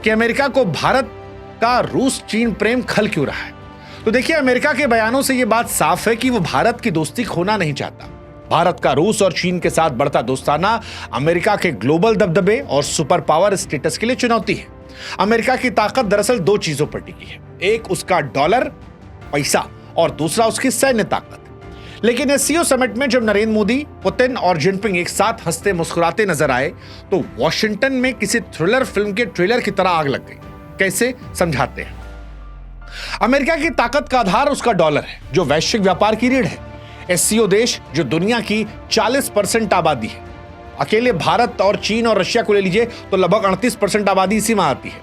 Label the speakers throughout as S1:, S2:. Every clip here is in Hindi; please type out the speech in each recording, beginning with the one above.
S1: कि अमेरिका को भारत का रूस चीन प्रेम खल क्यों रहा है। तो देखिए, अमेरिका के बयानों से यह बात साफ है कि वो भारत की दोस्ती खोना नहीं चाहता। भारत का रूस और चीन के साथ बढ़ता दोस्ताना अमेरिका के ग्लोबल दबदबे और सुपर पावर स्टेटस के लिए चुनौती है। अमेरिका की ताकत दरअसल दो चीजों पर टिकी है, एक उसका डॉलर पैसा और दूसरा उसकी सैन्य ताकत। लेकिन एससीओ समिट में जब नरेंद्र मोदी, पुतिन और जिनपिंग एक साथ हंसते मुस्कुराते नजर आए तो वॉशिंगटन में किसी थ्रिलर फिल्म के ट्रेलर की तरह आग लग गई। कैसे, समझाते हैं। अमेरिका की ताकत का आधार उसका डॉलर है, जो वैश्विक व्यापार की रीढ़ है। एससीओ देश जो दुनिया की 40% आबादी है, अकेले भारत और चीन और रशिया को ले लीजिए तो लगभग 38% आबादी इसी में आती है।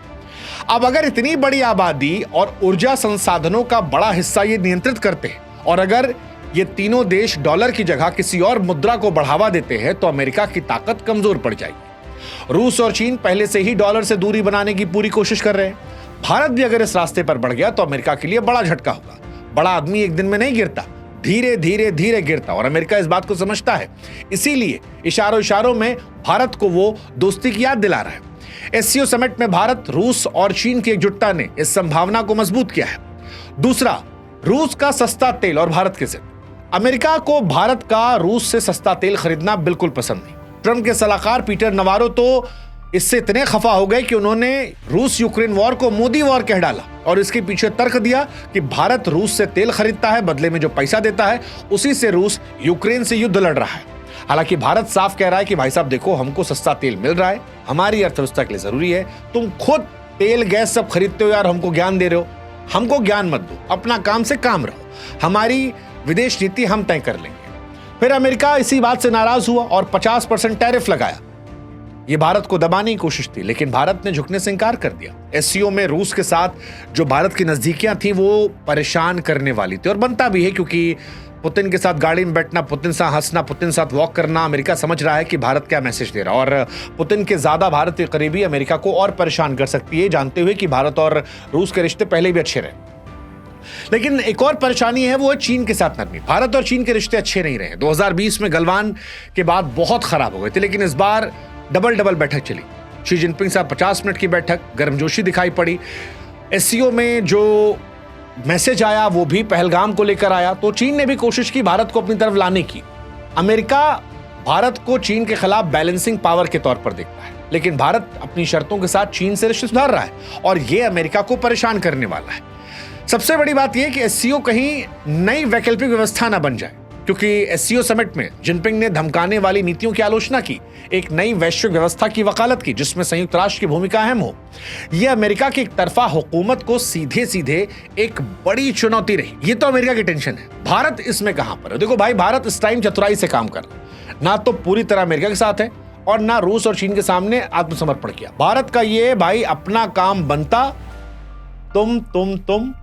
S1: अब अगर इतनी बड़ी आबादी और ऊर्जा संसाधनों का बड़ा हिस्सा ये नियंत्रित करते हैं और अगर ये तीनों देश डॉलर की जगह किसी और मुद्रा को बढ़ावा देते हैं तो अमेरिका की ताकत कमजोर पड़ जाएगी। रूस और चीन पहले से ही डॉलर से दूरी बनाने की पूरी कोशिश कर रहे हैं। भारत भी अगर इस रास्ते पर बढ़ गया तो अमेरिका के लिए बड़ा झटका होगा। बड़ा आदमी एक दिन में नहीं गिरता, धीरे धीरे धीरे गिरता, और अमेरिका इस बात को समझता है। इसीलिए इशारों इशारों में भारत को वो दोस्ती की याद दिला रहा है। एससीओ समिट में भारत, रूस और चीन की एकजुटता ने इस संभावना को मजबूत किया है। दूसरा, रूस का सस्ता तेल और भारत के जिद। अमेरिका को भारत का रूस से सस्ता तेल खरीदना बिल्कुल पसंद नहीं। ट्रंप के सलाहकार पीटर नवारो तो इससे इतने खफा हो गए कि उन्होंने रूस यूक्रेन वॉर को मोदी वॉर कह डाला और इसके पीछे तर्क दिया कि भारत रूस से तेल खरीदता है, बदले में जो पैसा देता है उसी से रूस यूक्रेन से युद्ध लड़ रहा है। हालांकि भारत साफ कह रहा है कि भाई साहब देखो, हमको सस्ता तेल मिल रहा है, हमारी अर्थव्यवस्था के लिए जरूरी है। तुम खुद तेल गैस सब खरीदते हो यार, हमको ज्ञान दे रहे हो। हमको ज्ञान मत दो, अपना काम से काम रहो, हमारी विदेश नीति हम तय कर लेंगे। फिर अमेरिका इसी बात से नाराज हुआ और 50% टैरिफ लगाया। यह भारत को दबाने की कोशिश थी, लेकिन भारत ने झुकने से इंकार कर दिया। एससीओ में रूस के साथ जो भारत की नजदीकियां थी वो परेशान करने वाली थी, और बनता भी है, क्योंकि पुतिन के साथ गाड़ी में बैठना, पुतिन से हंसना, पुतिन साथ वॉक करना, अमेरिका समझ रहा है कि भारत क्या मैसेज दे रहा है, और पुतिन के ज्यादा भारत के करीबी अमेरिका को और परेशान कर सकती है, जानते हुए कि भारत और रूस के रिश्ते पहले भी अच्छे रहे। लेकिन एक और परेशानी है, वो है चीन के साथ नरमी। भारत और चीन के रिश्ते अच्छे नहीं रहे। 2020 में गलवान के बाद बहुत खराब हो गए थे, लेकिन इस बार डबल बैठक चली। शी जिनपिंग साथ 50 मिनट की बैठक, गर्मजोशी दिखाई पड़ी। एससीओ में जो मैसेज आया वो भी पहलगाम को लेकर आया, तो चीन ने भी कोशिश की भारत को अपनी तरफ लाने की। अमेरिका भारत को चीन के खिलाफ बैलेंसिंग पावर के तौर पर देखता है, लेकिन भारत अपनी शर्तों के साथ चीन से रिश्ते सुधार रहा है और यह अमेरिका को परेशान करने वाला है। सबसे बड़ी बात यह कि एससीओ कहीं नई वैकल्पिक व्यवस्था ना बन जाए, क्योंकि एससीओ समिट में जिनपिंग ने धमकाने वाली नीतियों की आलोचना की, एक नई वैश्विक व्यवस्था की वकालत की जिसमें संयुक्त राष्ट्र की भूमिका अहम हो। यह अमेरिका की एक तरफा हुकूमत को सीधे सीधे एक बड़ी चुनौती रही। यह तो अमेरिका की टेंशन है। भारत इसमें कहां पर है? देखो भाई, भारत इस टाइम चतुराई से काम कर रहा है, ना तो पूरी तरह अमेरिका के साथ है और ना रूस और चीन के सामने आत्मसमर्पण किया। भारत का ये भाई अपना काम बनता, तुम